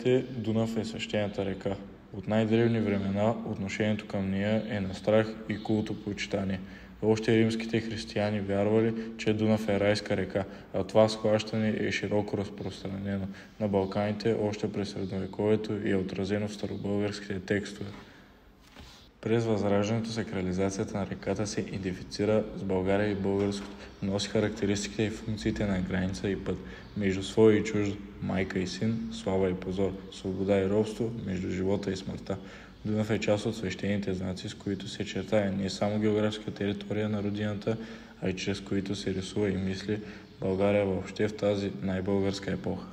българите Дунав е свещената река. От най-древни времена отношението към нея е на страх и култопочитание. Още римските християни вярвали, че Дунав е райска река, а това схващане е широко разпространено на Балканите още през средновековието и е отразено в старобългарските текстове. През Възраждането сакрализацията на реката се идентифицира с България и българското, носи характеристиките и функциите на граница и път между свой и чужд, майка и син, слава и позор, свобода и робство, между живота и смъртта. Дунав е част от свещените знаци, с които се чертае не само географска територия на родината, а и чрез които се рисува и мисли България въобще в тази най-българска епоха.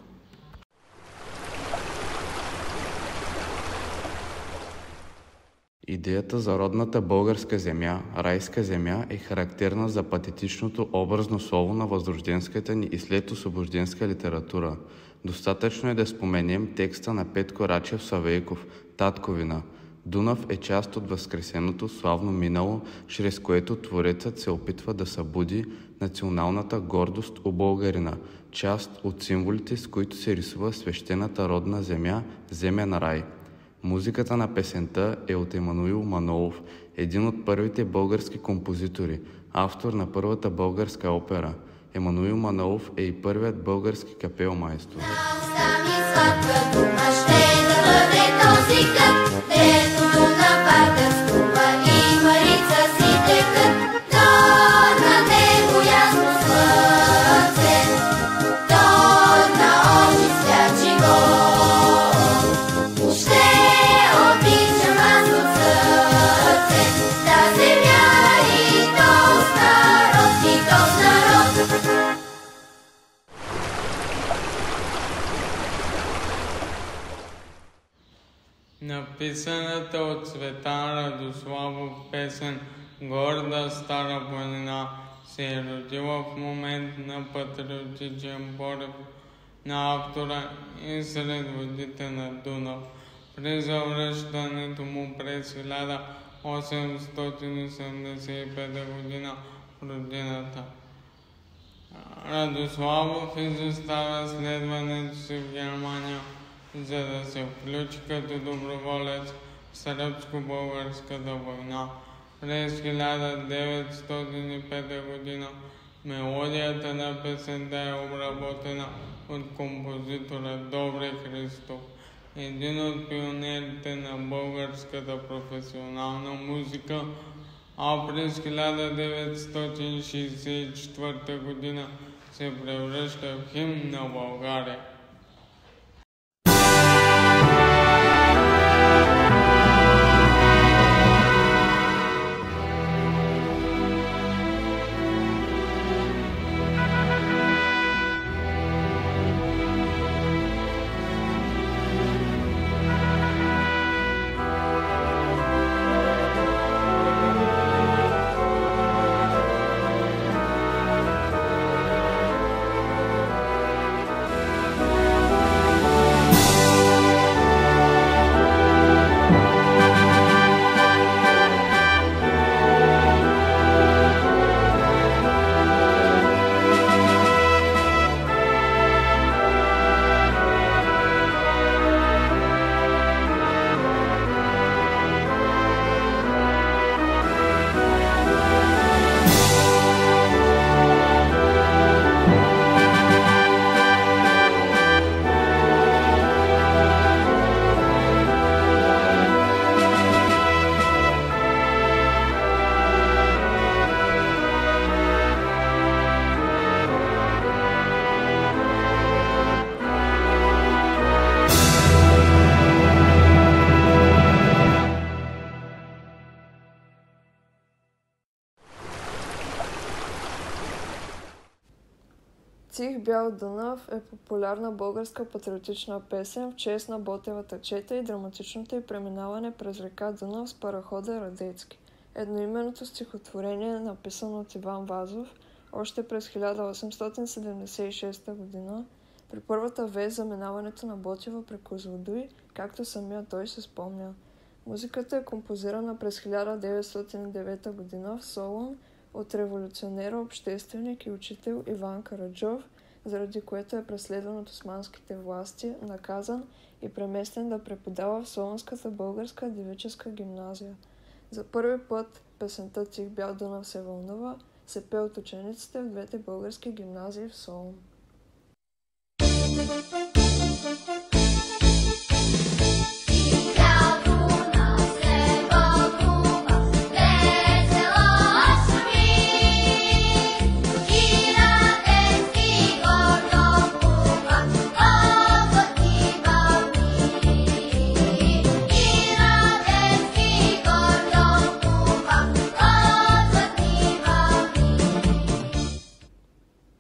Идеята за родната българска земя, райска земя, е характерна за патетичното образно слово на възрожденската ни и след освобожденска литература. Достатъчно е да споменем текста на Петко Рачев Славейков «Татковина». Дунав е част от възкресеното славно минало, чрез което творецът се опитва да събуди националната гордост у българина, част от символите, с които се рисува свещената родна земя, земен рай. Музиката на песента е от Емануил Манолов, един от първите български композитори, автор на първата българска опера. Емануил Манолов е и първият български капелмайстор. Написаната от Цветан Радославов песен «Горда стара планина» се е родила в момент на патриотичен порив на автора и сред водите на Дунав. При завръщането му през 1885 година в родината, Радославов изоставя следването си в Германия, за да се включи като доброволец в сръбско-българската война. През 1905 година мелодията на песента е обработена от композитора Добри Христов, един от пионерите на българската професионална музика, а през 1964 година се превръща в химн на България. Тих бял Дунав е популярна българска патриотична песен в чест на Ботевата чета и драматичното й преминаване през река Дунав с парахода Радецки. Едноименното стихотворение е написано от Иван Вазов още през 1876 година при първата вест за минаването на Ботева при Козлодуй, както самия той се спомня. Музиката е композирана през 1909 година в Солун от революционера, общественик и учител Иван Караджов заради което е преследван от османските власти, наказан и преместен да преподава в Солунската българска девическа гимназия. За първи път песента "Тих бял Дунав се вълнува" се пее от учениците в двете български гимназии в Солун.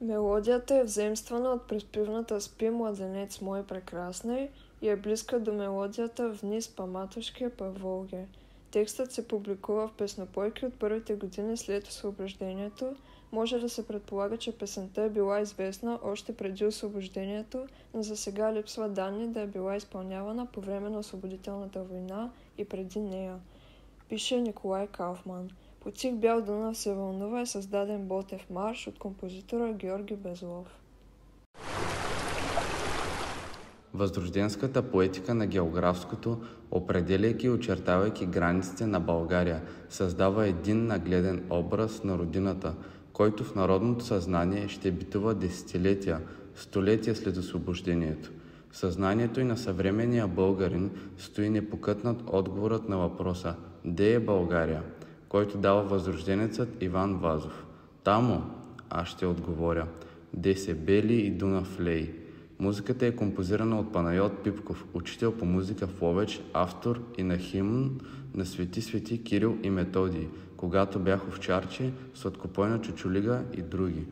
Мелодията е взаимствана от приспивната "Спи, младенец мой прекрасный" и е близка до мелодията "Вниз по матушке по Волге". Текстът се публикува в песнопойки от първите години след освобождението. Може да се предполага, че песента е била известна още преди освобождението, но за сега липсва данни да е била изпълнявана по време на освободителната война и преди нея. Пише Николай Кауфман. По "Тих бял Дунав се вълнува" е създаден Ботев марш от композитора Георги Безлов. Възрожденската поетика на географското, определяйки и очертавайки границите на България, създава един нагледен образ на родината, който в народното съзнание ще битува десетилетия, столетия след освобождението. В съзнанието и на съвременния българин стои непокътнат отговорът на въпроса "Де е България?", който дава възрожденецът Иван Вазов. "Тамо", аз ще отговоря, "де се бели и Дунав лей". Музиката е композирана от Панайот Пипков, учител по музика в Ловеч, автор и на химн на свети Кирил и Методий, "Когато бях овчарче", "Сладкопойна чучулига" и други.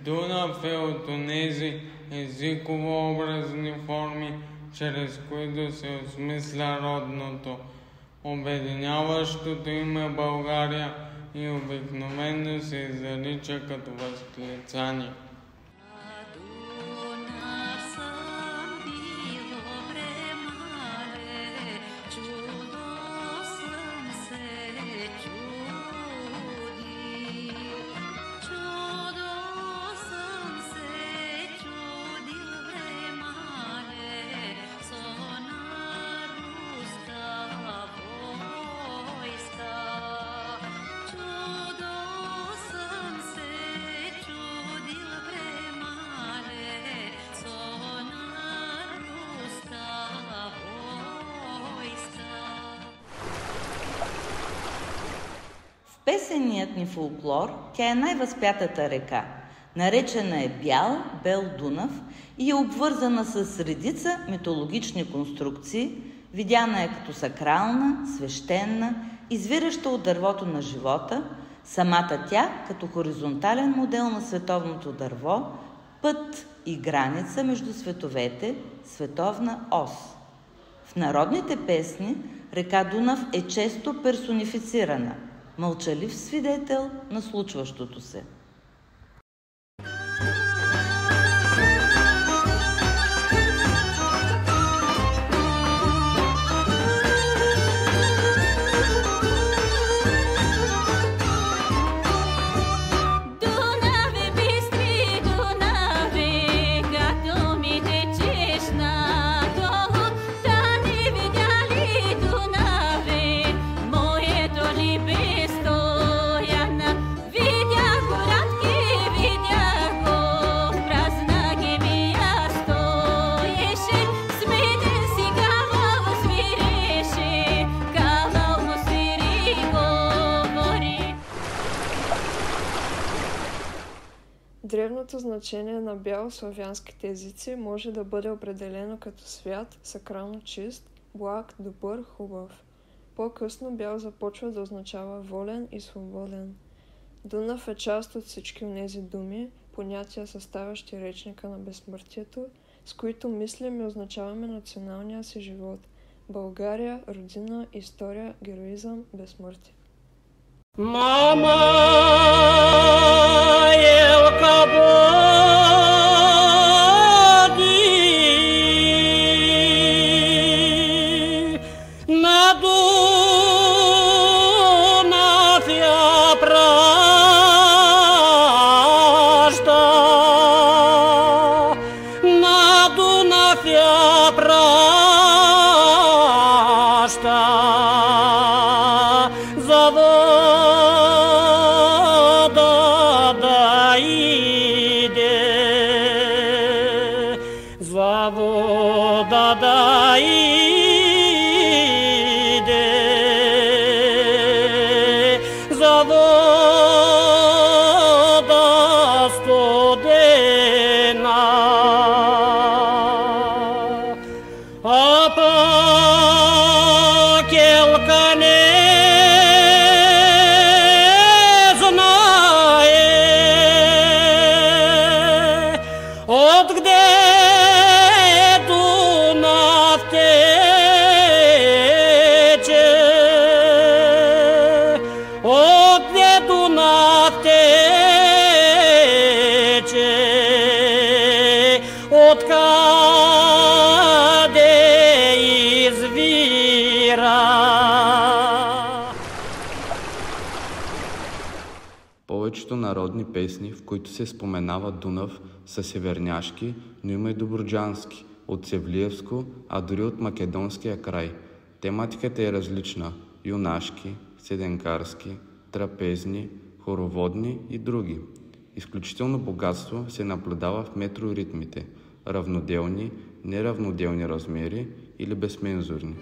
Дунав е от онези езиково-образни форми, чрез които се осмисля родното. Обединяващото име България и обикновено се зарича като възклицание. В песенният ни фолклор тя е най-възпятата река. Наречена е Бел Дунав и е обвързана с редица митологични конструкции, видяна е като сакрална, свещена, извираща от дървото на живота, самата тя като хоризонтален модел на световното дърво, път и граница между световете, световна ос. В народните песни река Дунав е често персонифицирана, мълчалив свидетел на случващото се. Древното значение на бял в славянските езици може да бъде определено като свят, сакрално чист, благ, добър, хубав. По-късно бял започва да означава волен и свободен. Дунав е част от всички онези думи, понятия, съставящи речника на безсмъртието, с които мислим и означаваме националния си живот – България, родина, история, героизъм, безсмъртие. Мама елка боди на Дунав я праща, на Дунав я праща за вода да иде, за вода студена, а пък елка не знае откъде откъде извира. Повечето народни песни, в които се споменава Дунав, са северняшки, но има и добруджански, от Севлиевско, а дори от македонския край. Тематиката е различна – юнашки, седенкарски, трапезни, хороводни и други. Изключително богатство се наблюдава в метроритмите – равноделни, неравноделни размери или безмензурни.